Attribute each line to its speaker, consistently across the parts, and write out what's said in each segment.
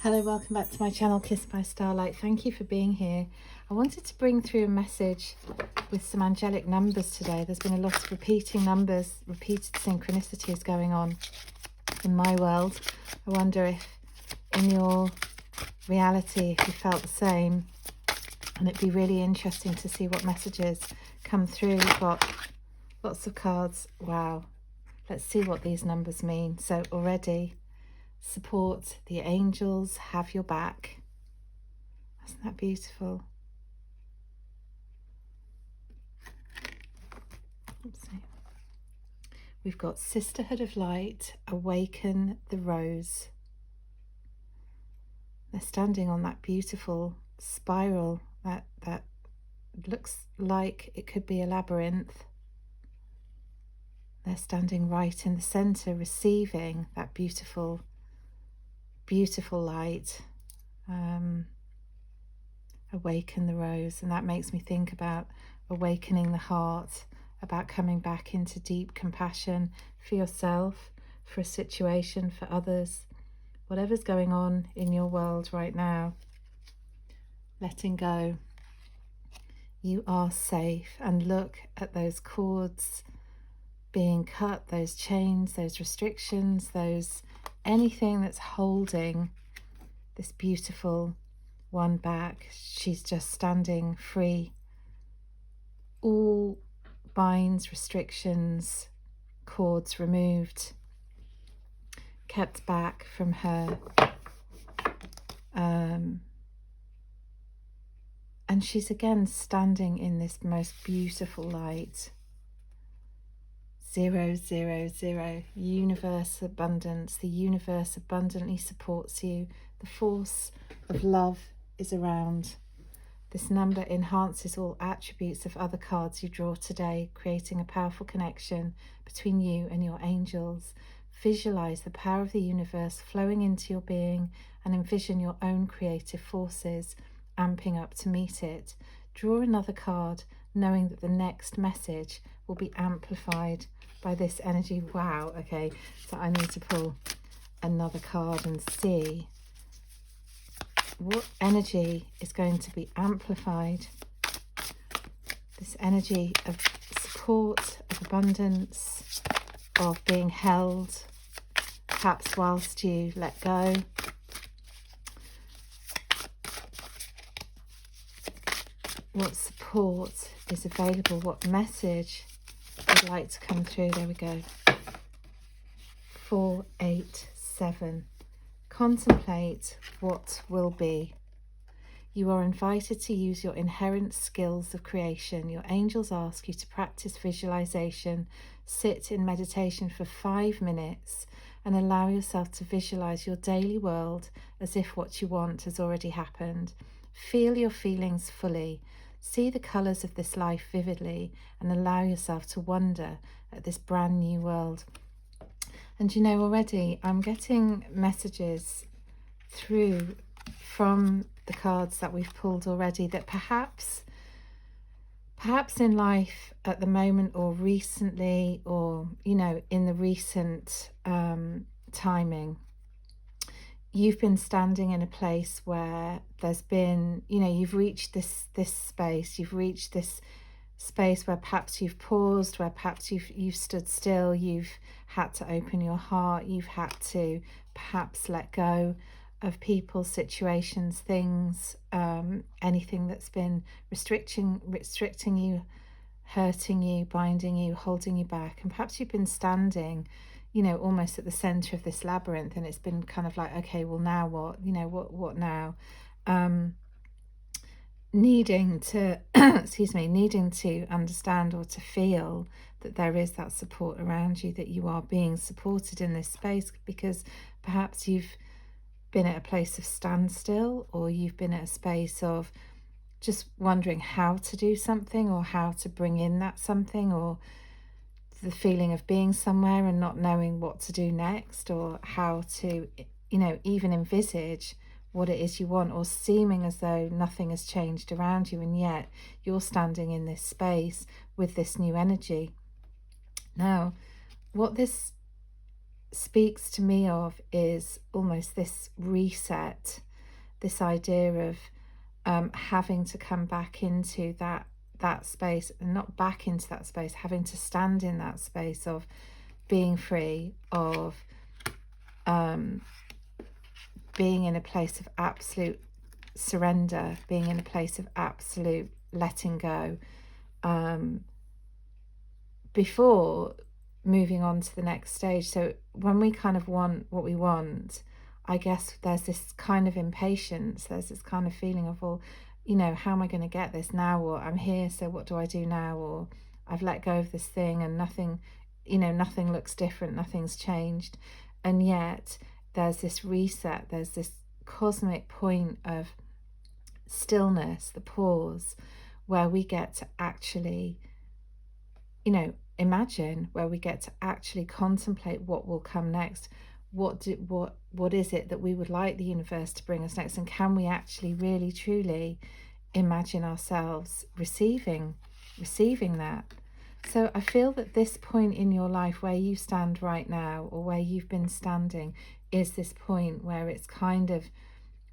Speaker 1: Hello, welcome back to my channel, Kissed by Starlight. Thank you for being here. I wanted to bring through a message with some angelic numbers today. There's been a lot of repeating numbers, repeated synchronicities going on in my world. I wonder if in your reality, if you felt the same, and it'd be really interesting to see what messages come through. We've got lots of cards. Wow. Let's see what these numbers mean. So already, support, the angels have your back. Isn't that beautiful? Oopsie. We've got Sisterhood of Light, awaken the rose. They're standing on that beautiful spiral that looks like it could be a labyrinth. They're standing right in the center, receiving that beautiful, beautiful light. Awaken the rose. And that makes me think about awakening the heart, about coming back into deep compassion for yourself, for a situation, for others, whatever's going on in your world right now. Letting go. You are safe. And look at those cords being cut, those chains, those restrictions, those anything that's holding this beautiful one back. She's just standing free. All binds, restrictions, cords removed, kept back from her. And she's again standing in this most beautiful light. 0, 0, 0. Universe abundance. The universe abundantly supports you. The force of love is around. This number enhances all attributes of other cards you draw today, creating a powerful connection between you and your angels. Visualize the power of the universe flowing into your being and envision your own creative forces amping up to meet it. Draw another card, knowing that the next message will be amplified by this energy. Wow, okay, so I need to pull another card and see what energy is going to be amplified. This energy of support, of abundance, of being held, perhaps whilst you let go. What support is available? What message would like to come through? There we go. 4, 8, 7. Contemplate what will be. You are invited to use your inherent skills of creation. Your angels ask you to practice visualization. Sit in meditation for 5 minutes and allow yourself to visualize your daily world as if what you want has already happened. Feel your feelings fully. See the colors of this life vividly and allow yourself to wonder at this brand new world. And you know, already I'm getting messages through from the cards that we've pulled already that perhaps in life at the moment or recently, or, you know, in the recent timing, you've been standing in a place where there's been, you know, you've reached this space, you've reached this space where perhaps you've paused, where perhaps you've stood still, you've had to open your heart, you've had to perhaps let go of people, situations, things, anything that's been restricting you, hurting you, binding you, holding you back. And perhaps you've been standing, you know, almost at the center of this labyrinth, and it's been kind of like, okay, well, now what? You know, what now? Needing to needing to understand or to feel that there is that support around you, that you are being supported in this space, because perhaps you've been at a place of standstill, or you've been at a space of just wondering how to do something, or how to bring in that something, or the feeling of being somewhere and not knowing what to do next, or how to, you know, even envisage what it is you want, or seeming as though nothing has changed around you, and yet you're standing in this space with this new energy. Now, what this speaks to me of is almost this reset, this idea of having to come back into that space, and not back into that space, having to stand in that space of being free, of being in a place of absolute surrender, being in a place of absolute letting go, before moving on to the next stage. So when we kind of want what we want, I guess there's this kind of impatience, there's this kind of feeling of, well, you know, how am I going to get this now? Or I'm here, so what do I do now? Or I've let go of this thing and nothing, you know, nothing looks different, nothing's changed. And yet there's this reset, there's this cosmic point of stillness, the pause, where we get to actually, you know, imagine, where we get to actually contemplate what will come next. What is it that we would like the universe to bring us next, and can we actually really truly imagine ourselves receiving that? So I feel that this point in your life where you stand right now, or where you've been standing, is this point where it's kind of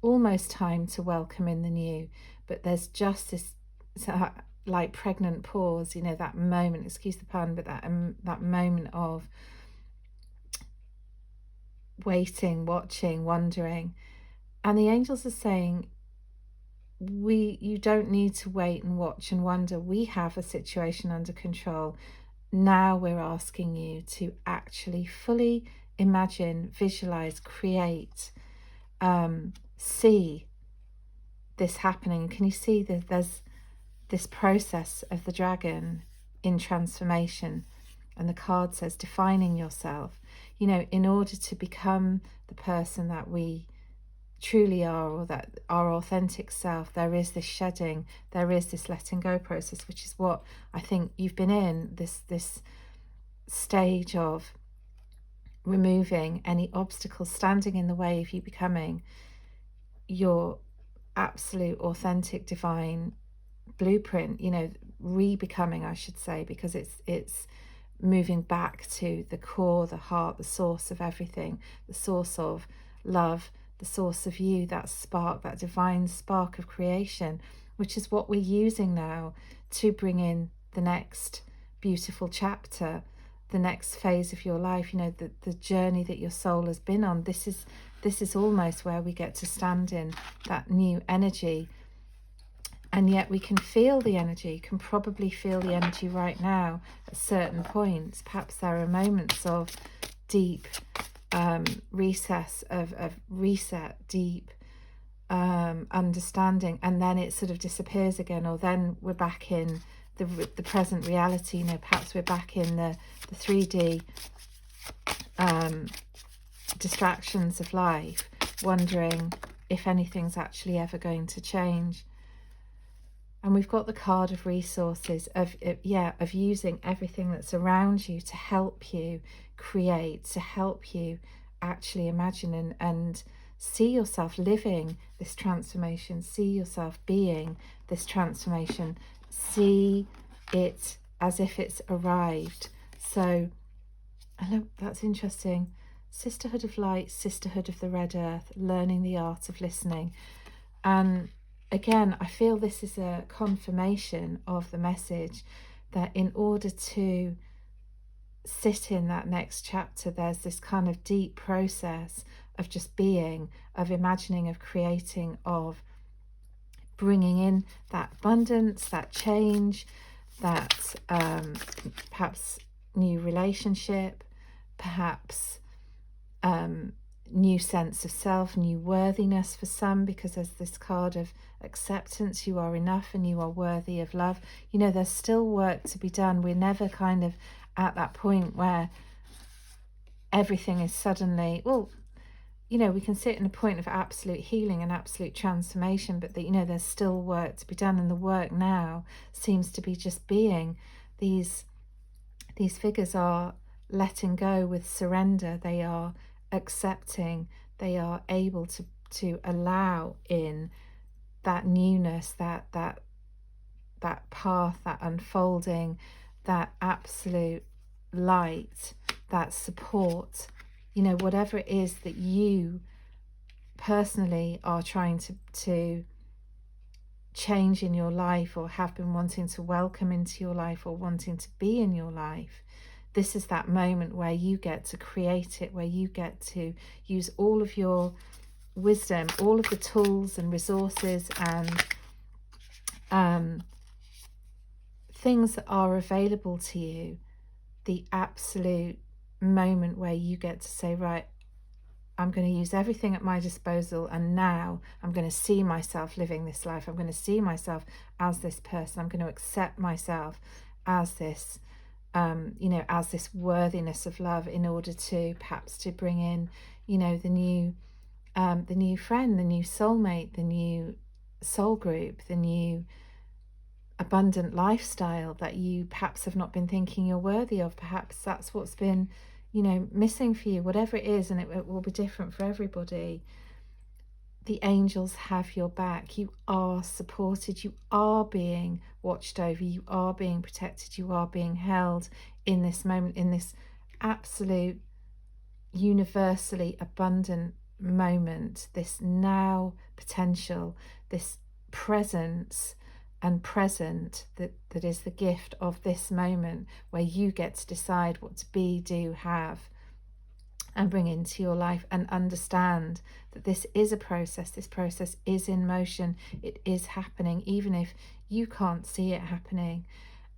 Speaker 1: almost time to welcome in the new, but there's just this like pregnant pause, you know, that moment, excuse the pun, but that moment of waiting, watching, wondering. And the angels are saying, you don't need to wait and watch and wonder. We have a situation under control. Now we're asking you to actually fully imagine, visualize, create, see this happening. Can you see that there's this process of the dragon in transformation? And the card says defining yourself. You know, in order to become the person that we truly are, or that our authentic self, there is this shedding, there is this letting go process, which is what I think you've been in, this stage of removing any obstacles standing in the way of you becoming your absolute authentic divine blueprint, you know, re-becoming, I should say, because it's moving back to the core, the heart, the source of everything, the source of love, the source of you, that spark, that divine spark of creation, which is what we're using now to bring in the next beautiful chapter, the next phase of your life, you know, the journey that your soul has been on. This is almost where we get to stand in that new energy. And yet we can feel the energy, can probably feel the energy right now at certain points. Perhaps there are moments of deep recess, of reset, deep understanding, and then it sort of disappears again, or then we're back in the present reality. You know, perhaps we're back in the 3D distractions of life, wondering if anything's actually ever going to change. And we've got the card of resources, of using everything that's around you to help you create, to help you actually imagine and see yourself living this transformation, see yourself being this transformation, see it as if it's arrived. So, that's interesting. Sisterhood of Light, Sisterhood of the Red Earth, learning the art of listening. And again, I feel this is a confirmation of the message that in order to sit in that next chapter, there's this kind of deep process of just being, of imagining, of creating, of bringing in that abundance, that change, that perhaps new relationship, perhaps new sense of self, new worthiness for some, because there's this card of acceptance. You are enough and you are worthy of love. You know, there's still work to be done. We're never kind of at that point where everything is suddenly, well, you know, we can sit in a point of absolute healing and absolute transformation, but that, you know, there's still work to be done. And the work now seems to be just being. These figures are letting go with surrender. They are accepting, they are able to allow in that newness, that path, that unfolding, that absolute light, that support, you know, whatever it is that you personally are trying to change in your life, or have been wanting to welcome into your life, or wanting to be in your life, this is that moment where you get to create it, where you get to use all of your wisdom, all of the tools and resources and things that are available to you. The absolute moment where you get to say, right, I'm going to use everything at my disposal, and now I'm going to see myself living this life. I'm going to see myself as this person. I'm going to accept myself as this, you know, as this worthiness of love, in order to perhaps to bring in, you know, the new friend, the new soulmate, the new soul group, the new abundant lifestyle that you perhaps have not been thinking you're worthy of. Perhaps that's what's been, you know, missing for you, whatever it is, and it will be different for everybody. The angels have your back. You are supported. You are being watched over. You are being protected. You are being held in this moment, in this absolute, universally abundant moment, this now potential, this presence and present that is the gift of this moment, where you get to decide what to be, do, have, and bring into your life, and understand that this is a process. This process is in motion. It is happening, even if you can't see it happening.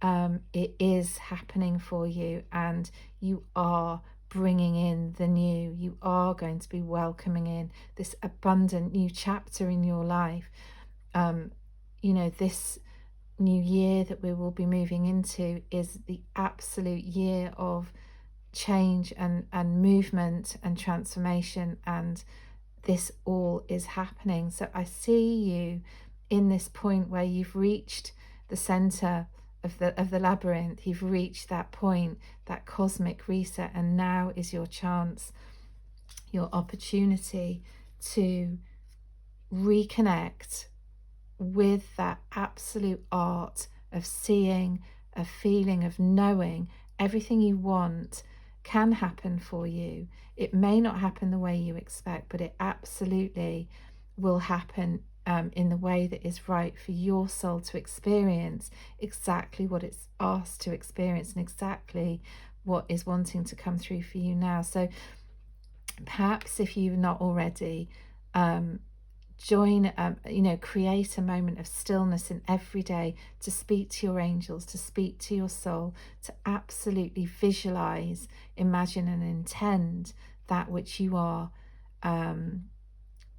Speaker 1: It is happening for you, and you are bringing in the new. You are going to be welcoming in this abundant new chapter in your life. You know, this new year that we will be moving into is the absolute year of change and movement and transformation, and this all is happening. So I see you in this point where you've reached the center of the labyrinth. You've reached that point, that cosmic reset, and now is your chance, your opportunity to reconnect with that absolute art of seeing, of feeling, of knowing everything you want can happen for you. It may not happen the way you expect, but it absolutely will happen in the way that is right for your soul to experience exactly what it's asked to experience, and exactly what is wanting to come through for you now. So perhaps, if you've not already, join, you know, create a moment of stillness in every day to speak to your angels, to speak to your soul, to absolutely visualize, imagine, and intend that which you are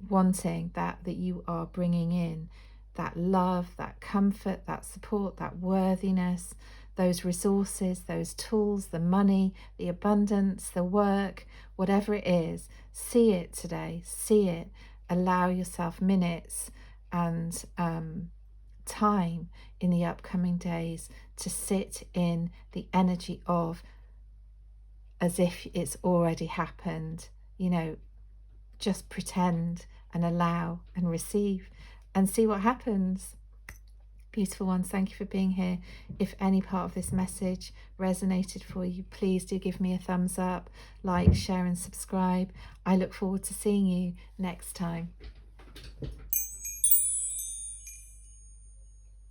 Speaker 1: wanting, that you are bringing in, that love, that comfort, that support, that worthiness, those resources, those tools, the money, the abundance, the work, whatever it is. See it today, see it. Allow yourself minutes and time in the upcoming days to sit in the energy of, as if it's already happened. You know, just pretend and allow and receive and see what happens. Beautiful ones, thank you for being here. If any part of this message resonated for you, please do give me a thumbs up, like, share and subscribe. I look forward to seeing you next time.